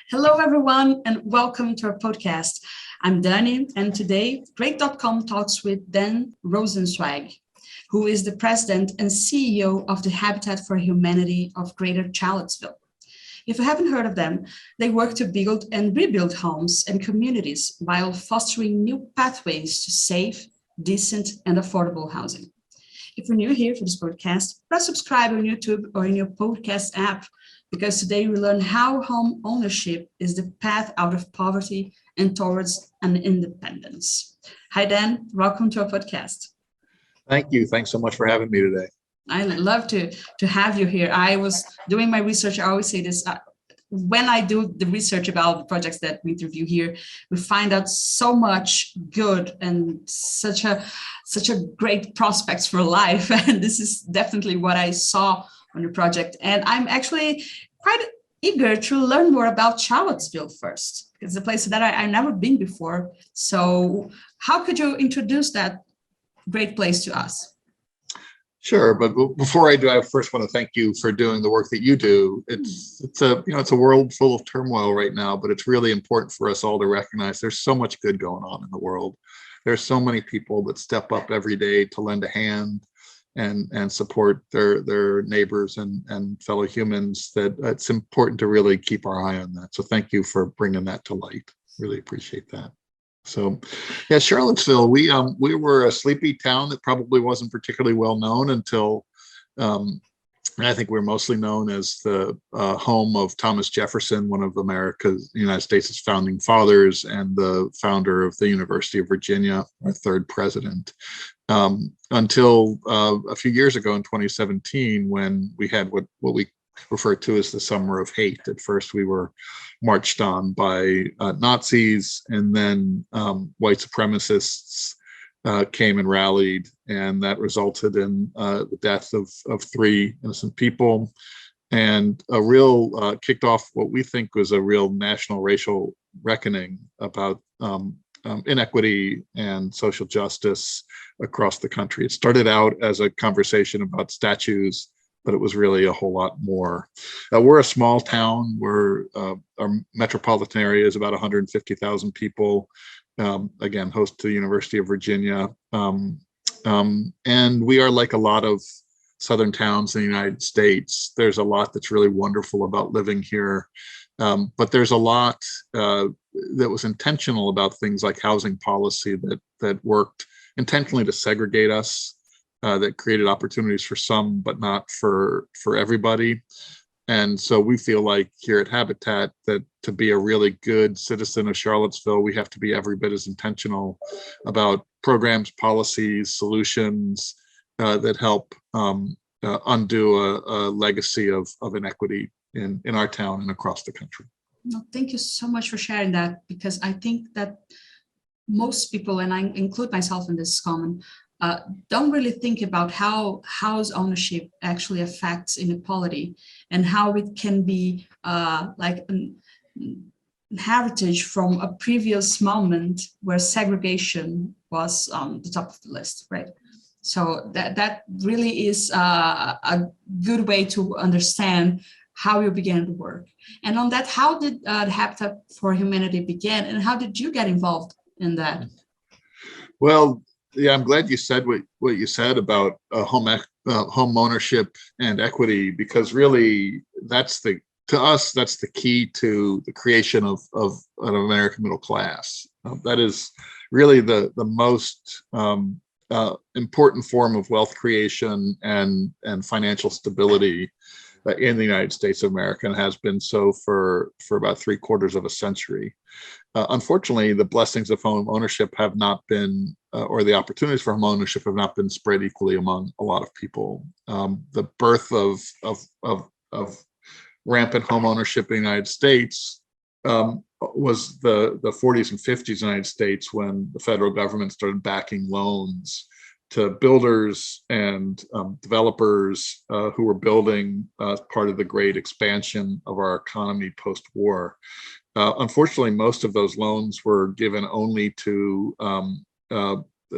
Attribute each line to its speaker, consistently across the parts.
Speaker 1: Hello, everyone, and welcome to our podcast. I'm Dani, and today, Great.com talks with Dan Rosenzweig, who is the president and CEO of the Habitat for Humanity of Greater Charlottesville. If you haven't heard of them, they work to build and rebuild homes and communities while fostering new pathways to safe, decent, and affordable housing. If you're new here for this podcast, press subscribe on YouTube or in your podcast app, because today we learn how home ownership is the path out of poverty and towards an independence. Hi, Dan. Welcome to our podcast.
Speaker 2: Thank you. Thanks so much for having me today.
Speaker 1: I love to have you here. I was doing my research. I always say this. When I do the research about the projects that we interview here, we find out so much good and such a great prospects for life. And this is definitely what I saw on your project. And I'm actually quite eager to learn more about Charlottesville first. It's a place that I've never been before. So how could you introduce that great place to us?
Speaker 2: Sure, but before I do, I first want to thank you for doing the work that you do. It's a world full of turmoil right now, but it's really important for us all to recognize there's so much good going on in the world. There's so many people that step up every day to lend a hand and support their neighbors and fellow humans, that it's important to really keep our eye on that. So thank you for bringing that to light. Really appreciate that. So, yeah, Charlottesville, we were a sleepy town that probably wasn't particularly well known until I think we're mostly known as the home of Thomas Jefferson, one of the United States' founding fathers and the founder of the University of Virginia, our third president, until a few years ago in 2017, when we had what we refer to as the Summer of Hate. At first, we were marched on by Nazis, and then white supremacists came and rallied, and that resulted in the death of 3 innocent people, and a real kicked off what we think was a real national racial reckoning about inequity and social justice across the country. It started out as a conversation about statues, but it was really a whole lot more. We're a small town. Our metropolitan area is about 150,000 people. Again, host to the University of Virginia. And we are like a lot of southern towns in the United States. There's a lot that's really wonderful about living here. But there's a lot that was intentional about things like housing policy that worked intentionally to segregate us, that created opportunities for some, but not for everybody. And so we feel like here at Habitat that to be a really good citizen of Charlottesville, we have to be every bit as intentional about programs, policies, solutions that help undo a legacy of inequity in our town and across the country.
Speaker 1: No, thank you so much for sharing that, because I think that most people, and I include myself in this comment, don't really think about how house ownership actually affects inequality and how it can be like an heritage from a previous moment where segregation was on the top of the list, right? So that really is a good way to understand how you began to work. And on that, how did the Habitat for Humanity begin, and how did you get involved in that?
Speaker 2: Well, yeah, I'm glad you said what you said about home ownership and equity, because really to us that's the key to the creation of an American middle class. That is really the most important form of wealth creation and financial stability in the United States of America, and has been so for about 3/4 of a century. Unfortunately, the blessings of home ownership have not been, or the opportunities for home ownership have not been spread equally among a lot of people. The birth of rampant home ownership in the United States was the 40s and 50s in the United States, when the federal government started backing loans to builders and developers who were building part of the great expansion of our economy post-war. Unfortunately, most of those loans were given only to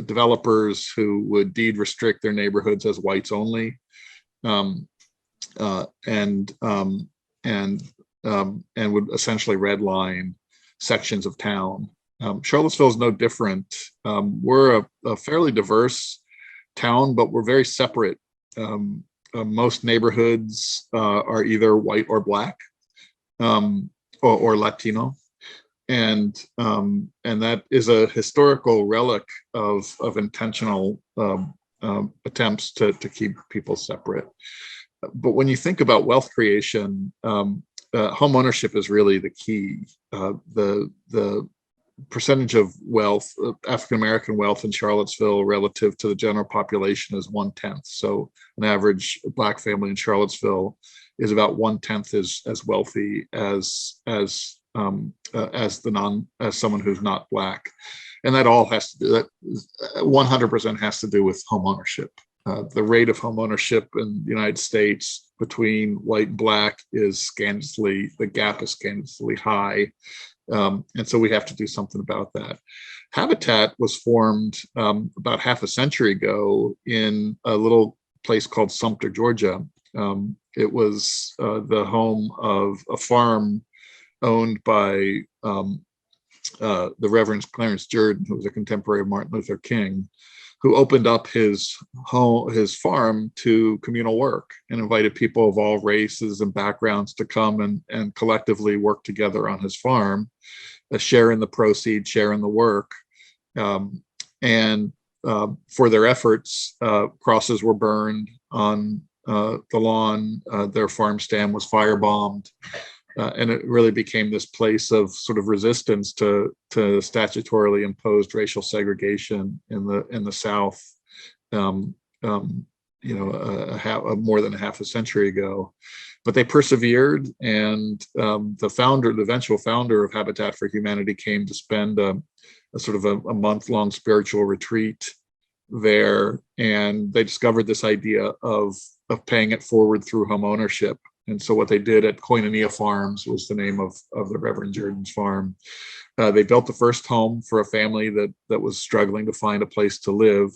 Speaker 2: developers who would deed restrict their neighborhoods as whites only, and and would essentially redline sections of town. Charlottesville is no different. We're a fairly diverse town, but we're very separate. Most neighborhoods are either white or black, or Latino, and that is a historical relic of intentional attempts to keep people separate. But when you think about wealth creation, home ownership is really the key. The percentage of wealth, African American wealth in Charlottesville relative to the general population is 1/10. So an average Black family in Charlottesville is about 1/10 as wealthy as someone who's not Black, and that all has to do, that 100% has to do with home ownership. The rate of home ownership in the United States between white and Black the gap is scandalously high. And so we have to do something about that. Habitat was formed about half a century ago in a little place called Sumter, Georgia. It was the home of a farm owned by the Reverend Clarence Jordan, who was a contemporary of Martin Luther King, who opened up his farm to communal work and invited people of all races and backgrounds to come and collectively work together on his farm, share in the proceeds, share in the work. And for their efforts, crosses were burned on the lawn, their farm stand was firebombed. And it really became this place of sort of resistance to statutorily imposed racial segregation in the South, more than half a century ago. But they persevered, and the eventual founder of Habitat for Humanity, came to spend a sort of a month-long spiritual retreat there, and they discovered this idea of paying it forward through home ownership. And so what they did at Koinonia Farms was the name of the Reverend Jordan's farm. They built the first home for a family that was struggling to find a place to live.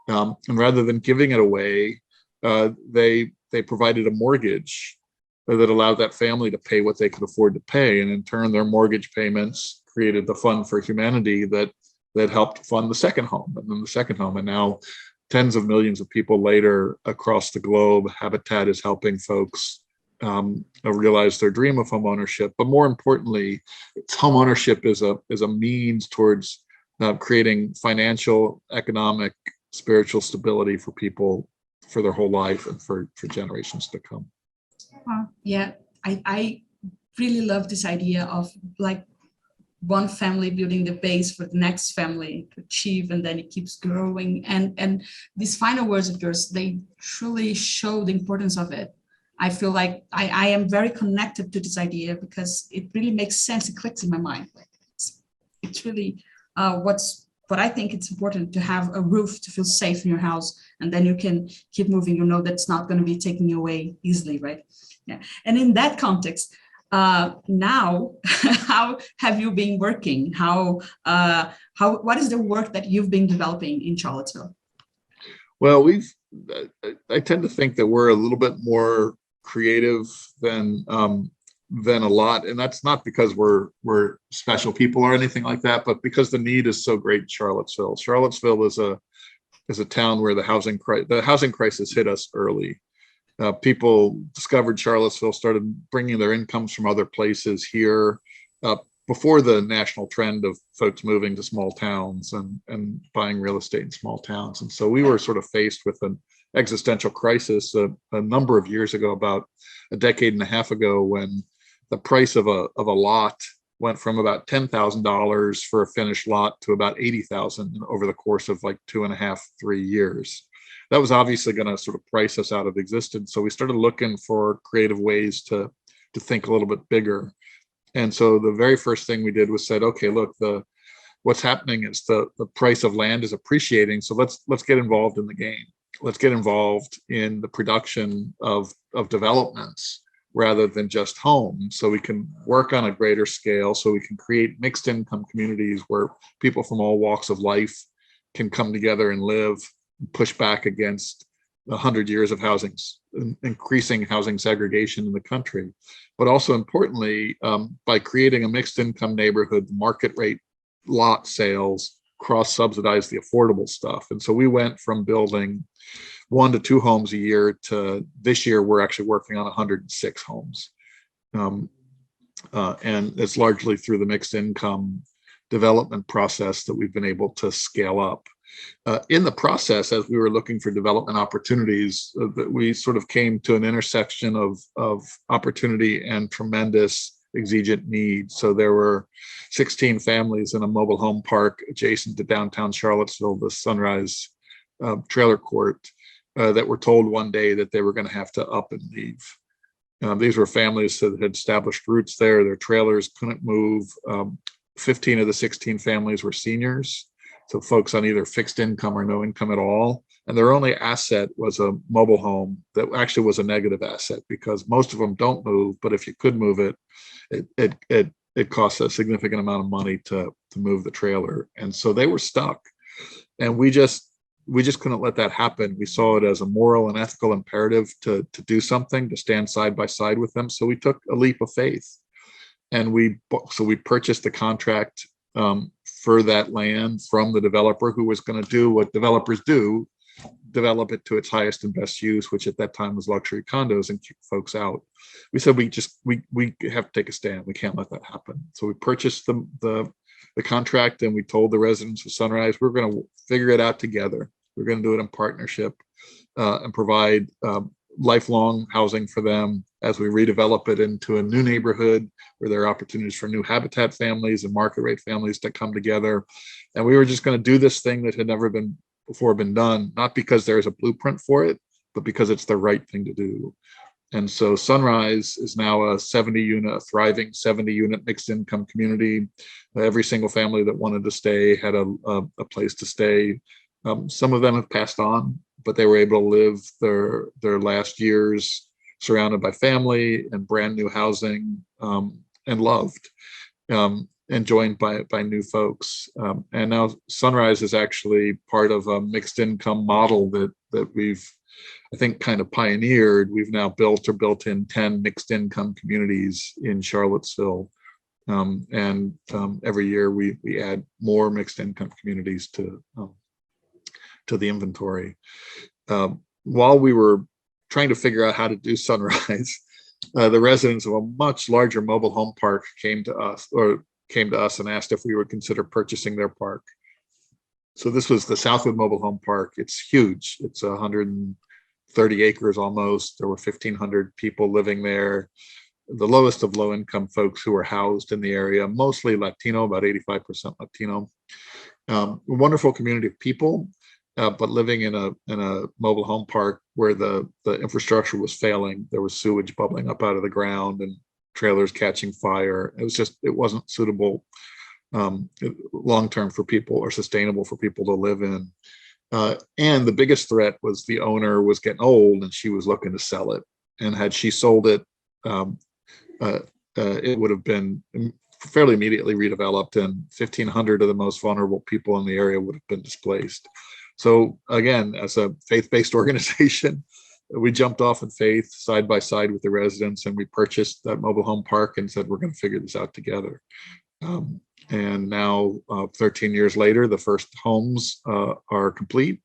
Speaker 2: And rather than giving it away, they provided a mortgage that allowed that family to pay what they could afford to pay. And in turn, their mortgage payments created the fund for humanity that helped fund the second home, and then the second home. And now, tens of millions of people later across the globe, Habitat is helping folks realize their dream of home ownership. But more importantly, home ownership is a means towards creating financial, economic, spiritual stability for people for their whole life and for generations to come.
Speaker 1: Yeah, I really love this idea of like one family building the base for the next family to achieve, and then it keeps growing. And these final words of yours, they truly show the importance of it. I feel like I am very connected to this idea because it really makes sense. It clicks in my mind. Like it's really what I think it's important to have a roof to feel safe in your house, and then you can keep moving. You know that's not going to be taken away easily, right? Yeah. And in that context, now, how have you been working? What is the work that you've been developing in Charlottesville?
Speaker 2: Well, I tend to think that we're a little bit more creative than a lot, and that's not because we're special people or anything like that, but because the need is so great in Charlottesville. Charlottesville is a town where the housing crisis hit us early. People discovered Charlottesville, started bringing their incomes from other places here before the national trend of folks moving to small towns and buying real estate in small towns. And so we were sort of faced with an existential crisis a number of years ago, about a decade and a half ago, when the price of a lot went from about $10,000 for a finished lot to about $80,000 over the course of like 2.5, 3 years. That was obviously going to sort of price us out of existence. So we started looking for creative ways to think a little bit bigger. And so the very first thing we did was said, okay, look, what's happening is the price of land is appreciating. So let's get involved in the game. Let's get involved in the production of developments rather than just homes, so we can work on a greater scale, so we can create mixed income communities where people from all walks of life can come together and live, push back against 100 years of increasing housing segregation in the country. But also importantly, by creating a mixed income neighborhood, market rate lot sales cross-subsidize the affordable stuff. And so we went from building 1 to 2 homes a year to this year, we're actually working on 106 homes. And it's largely through the mixed income development process that we've been able to scale up. In the process, as we were looking for development opportunities, we sort of came to an intersection of opportunity and tremendous exigent need. So there were 16 families in a mobile home park adjacent to downtown Charlottesville, the Sunrise trailer court, that were told one day that they were going to have to up and leave. These were families that had established roots there. Their trailers couldn't move. 15 of the 16 families were seniors, so folks on either fixed income or no income at all. And their only asset was a mobile home that actually was a negative asset, because most of them don't move, but if you could move it, it costs a significant amount of money to move the trailer. And so they were stuck. And we just couldn't let that happen. We saw it as a moral and ethical imperative to do something, to stand side by side with them. So we took a leap of faith, and we purchased the contract for that land from the developer, who was going to do what developers do, develop it to its highest and best use, which at that time was luxury condos, and kick folks out. We said we have to take a stand. We can't let that happen. So we purchased the contract, and we told the residents of Sunrise, we're going to figure it out together. We're going to do it in partnership and provide lifelong housing for them as we redevelop it into a new neighborhood where there are opportunities for new habitat families and market rate families to come together. And we were just going to do this thing that had never before been done, not because there's a blueprint for it, but because it's the right thing to do. And so Sunrise is now a thriving 70-unit mixed income community. Every single family that wanted to stay had a place to stay. Some of them have passed on, but they were able to live their last years surrounded by family and brand new housing, and loved, and joined by new folks. And now Sunrise is actually part of a mixed income model that we've, I think, kind of pioneered. We've now built in 10 mixed income communities in Charlottesville. And every year we add more mixed income communities to the inventory. While we were trying to figure out how to do Sunrise, the residents of a much larger mobile home park came to us and asked if we would consider purchasing their park. So this was the Southwood Mobile Home Park. It's huge. It's 130 acres almost. There were 1,500 people living there. The lowest of low income folks who were housed in the area, mostly Latino, about 85% Latino. A wonderful community of people, but living in a mobile home park where the infrastructure was failing. There was sewage bubbling up out of the ground and trailers catching fire. It wasn't suitable long-term for people, or sustainable for people to live in. And the biggest threat was the owner was getting old and she was looking to sell it. And had she sold it, it would have been fairly immediately redeveloped, and 1,500 of the most vulnerable people in the area would have been displaced. So again, as a faith-based organization, we jumped off in faith side by side with the residents, and we purchased that mobile home park and said, we're going to figure this out together. And now 13 years later, the first homes are complete.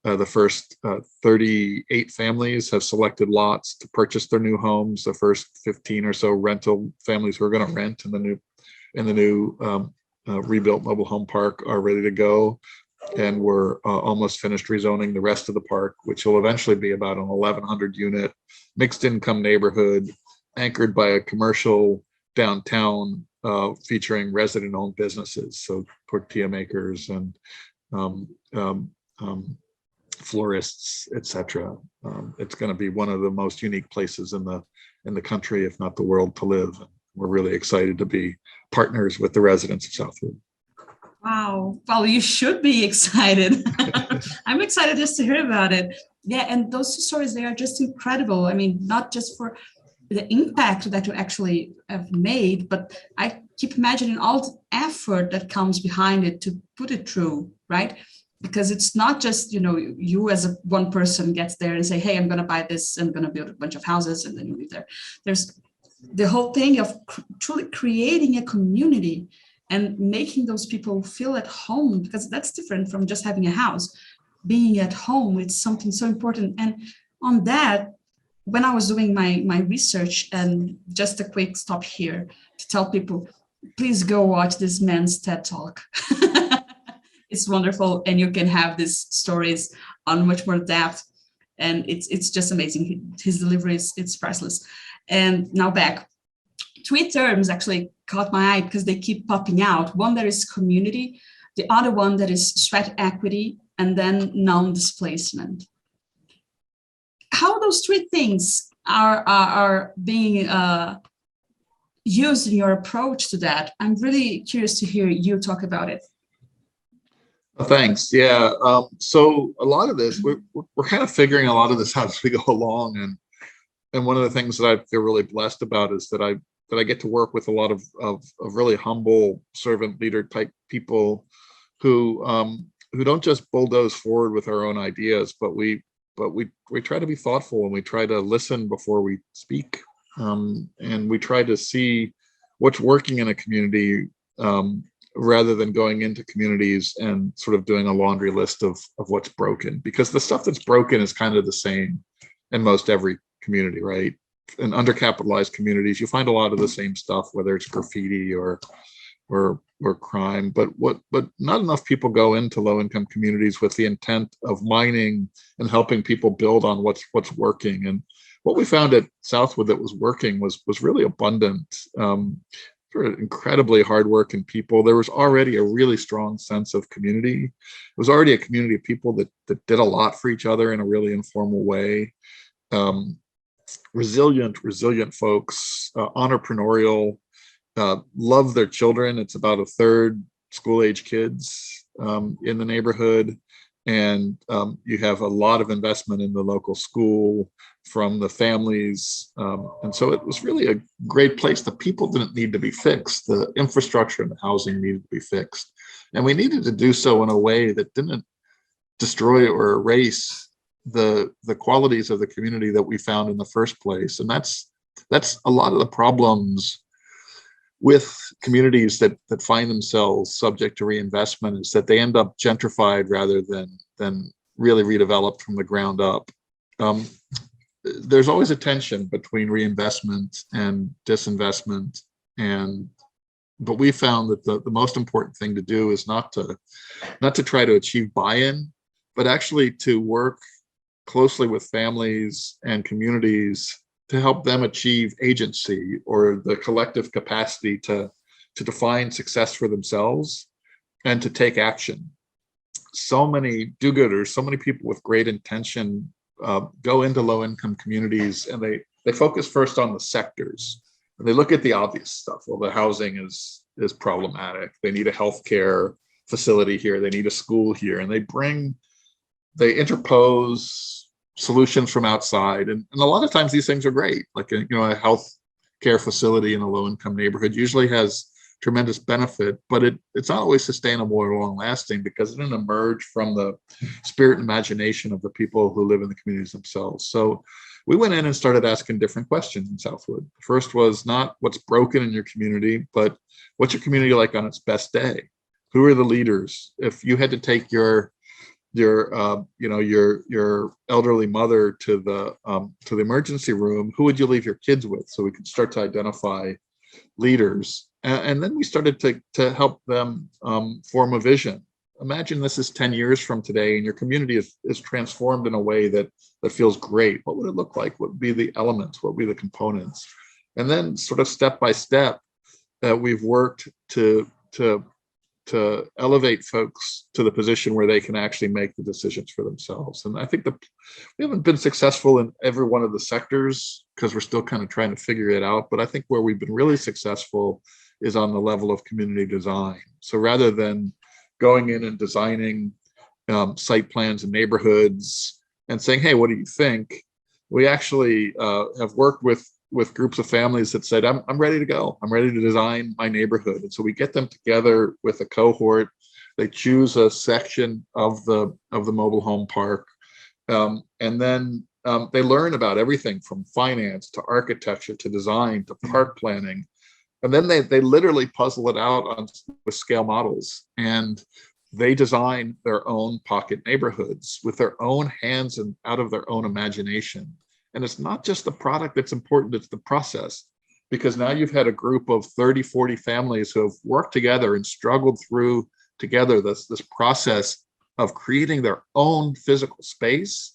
Speaker 2: The first 38 families have selected lots to purchase their new homes. The first 15 or so rental families who are going to rent in the new rebuilt mobile home park are ready to go. And we're almost finished rezoning the rest of the park, which will eventually be about an 1,100 unit mixed income neighborhood anchored by a commercial downtown featuring resident owned businesses. So tortilla makers and florists, etc. It's going to be one of the most unique places in the country, if not the world, to live. And we're really excited to be partners with the residents of Southwood.
Speaker 1: Wow. Well, you should be excited. I'm excited just to hear about it. Yeah, and those two stories, they are just incredible. I mean, not just for the impact that you actually have made, but I keep imagining all the effort that comes behind it to put it through, right? because it's not just, you as one person gets there and say, hey, I'm going to buy this, I'm going to build a bunch of houses, and then you live there. There's the whole thing of truly creating a community and making those people feel at home, because that's different from just having a house. Being at home, it's something so important. And on that, when I was doing my research, and just a quick stop here to tell people, please go watch this man's TED Talk. It's wonderful, and you can have these stories on much more depth, and it's just amazing. His delivery it's priceless. And now back, 3 terms actually caught my eye because they keep popping out. One that is community, the other one that is sweat equity, and then non-displacement. How those 3 things are being used in your approach to that? I'm really curious to hear you talk about it.
Speaker 2: Thanks. Yeah. So a lot of this, we're kind of figuring a lot of this out as we go along, and one of the things that I feel really blessed about is that I get to work with a lot of really humble servant leader type people who don't just bulldoze forward with our own ideas, but we try to be thoughtful, and we try to listen before we speak, and we try to see what's working in a community, rather than going into communities and sort of doing a laundry list of what's broken, because the stuff that's broken is kind of the same in most every community, right? In undercapitalized communities, you find a lot of the same stuff, whether it's graffiti or crime, but not enough people go into low-income communities with the intent of mining and helping people build on what's working. And what we found at Southwood that was working was really abundant, incredibly hardworking people. There was already a really strong sense of community. It was already a community of people that did a lot for each other in a really informal way. Resilient folks, entrepreneurial, love their children. It's about 1/3 school-age kids in the neighborhood. And you have a lot of investment in the local school from the families. And so it was really a great place. The people didn't need to be fixed. The infrastructure and the housing needed to be fixed. And we needed to do so in a way that didn't destroy or erase the qualities of the community that we found in the first place. And that's a lot of the problems with communities that find themselves subject to reinvestment, is that they end up gentrified rather than really redeveloped from the ground up. There's always a tension between reinvestment and disinvestment, but we found that the most important thing to do is not to try to achieve buy-in, but actually to work closely with families and communities to help them achieve agency, or the collective capacity to define success for themselves and to take action. So many do-gooders, so many people with great intention go into low-income communities, and they focus first on the sectors. And they look at the obvious stuff. Well, the housing is problematic. They need a healthcare facility here. They need a school here. And they interpose solutions from outside. And a lot of times these things are great. Like a health care facility in a low-income neighborhood usually has tremendous benefit, but it's not always sustainable or long-lasting, because it didn't emerge from the spirit and imagination of the people who live in the communities themselves. So we went in and started asking different questions in Southwood. The first was not what's broken in your community, but what's your community like on its best day? Who are the leaders? If you had to take your elderly mother to the emergency room, who would you leave your kids with? So we could start to identify leaders. And then we started to help them form a vision. Imagine this is 10 years from today, and your community is transformed in a way that feels great. What would it look like? What would be the elements? What would be the components? And then sort of step by step, we've worked to elevate folks to the position where they can actually make the decisions for themselves. And I think we haven't been successful in every one of the sectors, because we're still kind of trying to figure it out. But I think where we've been really successful is on the level of community design. So rather than going in and designing site plans and neighborhoods and saying, hey, what do you think? We actually have worked with groups of families that said, I'm ready to go. I'm ready to design my neighborhood. And so we get them together with a cohort They choose a section of the mobile home park, and then they learn about everything from finance to architecture to design to park planning. And then they literally puzzle it out with scale models, and they design their own pocket neighborhoods with their own hands and out of their own imagination. And it's not just the product that's important, it's the process. Because now you've had a group of 30, 40 families who have worked together and struggled through together this process of creating their own physical space.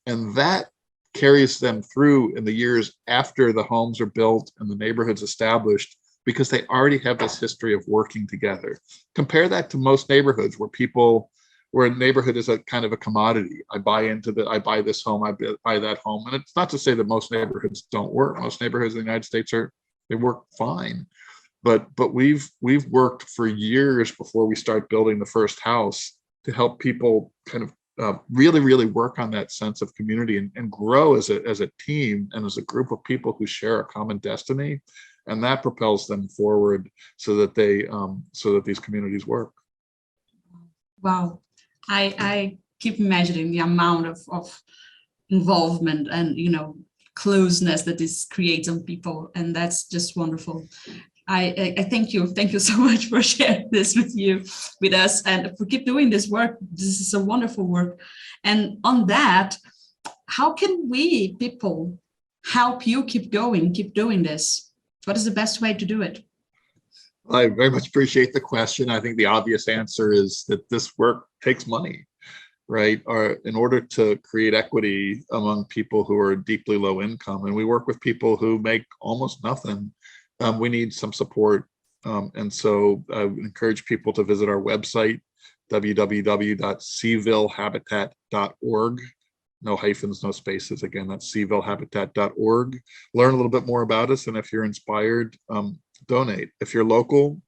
Speaker 2: And that carries them through in the years after the homes are built and the neighborhood's established, because they already have this history of working together. Compare that to most neighborhoods where a neighborhood is a kind of a commodity. I buy this home, I buy that home. And it's not to say that most neighborhoods don't work. Most neighborhoods in the United States they work fine. But we've worked for years before we start building the first house to help people kind of really, really work on that sense of community and grow as a team and as a group of people who share a common destiny. And that propels them forward so that these communities work.
Speaker 1: Wow. I keep imagining the amount of involvement and, closeness that this creates on people. And that's just wonderful. I thank you. Thank you so much for sharing this with us, and for keep doing this work. This is a wonderful work. And on that, how can we people help you keep doing this? What is the best way to do it?
Speaker 2: I very much appreciate the question. I think the obvious answer is that this work takes money, right? Or in order to create equity among people who are deeply low income, and we work with people who make almost nothing, we need some support. And so I would encourage people to visit our website, www.cvillehabitat.org. No hyphens, no spaces. Again, that's cvillehabitat.org. Learn a little bit more about us, and if you're inspired, donate. If you're local,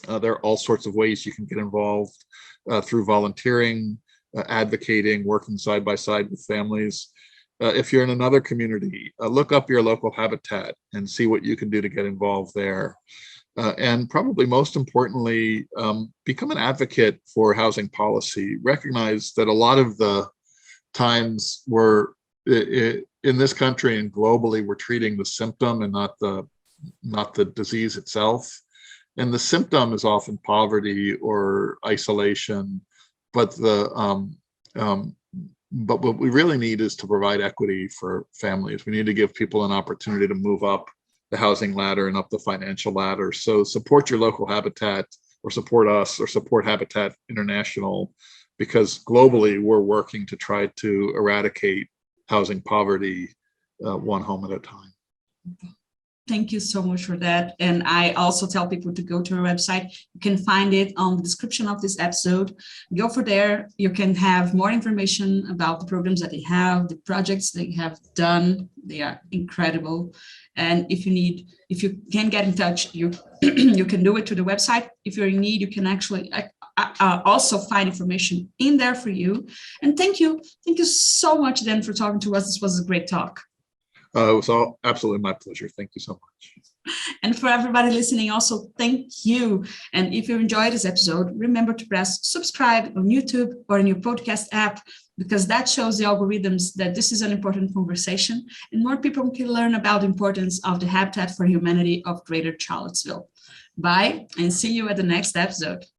Speaker 2: there are all sorts of ways you can get involved through volunteering, advocating, working side by side with families. If you're in another community, look up your local habitat and see what you can do to get involved there. And probably most importantly, become an advocate for housing policy. Recognize that a lot of the times in this country and globally, we're treating the symptom and not the disease itself. And the symptom is often poverty or isolation, but but what we really need is to provide equity for families. We need to give people an opportunity to move up the housing ladder and up the financial ladder. So support your local habitat, or support us, or support Habitat International, because globally we're working to try to eradicate housing poverty one home at a time.
Speaker 1: Thank you so much for that. And I also tell people to go to our website. You can find it on the description of this episode. Go for there. You can have more information about the programs that they have, the projects they have done. They are incredible. And if you can get in touch, you can do it to the website. If you're in need, you can actually also find information in there for you. And thank you so much, Dan, for talking to us. This was a great talk.
Speaker 2: It was all absolutely my pleasure. Thank you so much.
Speaker 1: And for everybody listening, also, thank you. And if you enjoyed this episode, remember to press subscribe on YouTube or in your podcast app, because that shows the algorithms that this is an important conversation and more people can learn about the importance of the Habitat for Humanity of Greater Charlottesville. Bye, and see you at the next episode.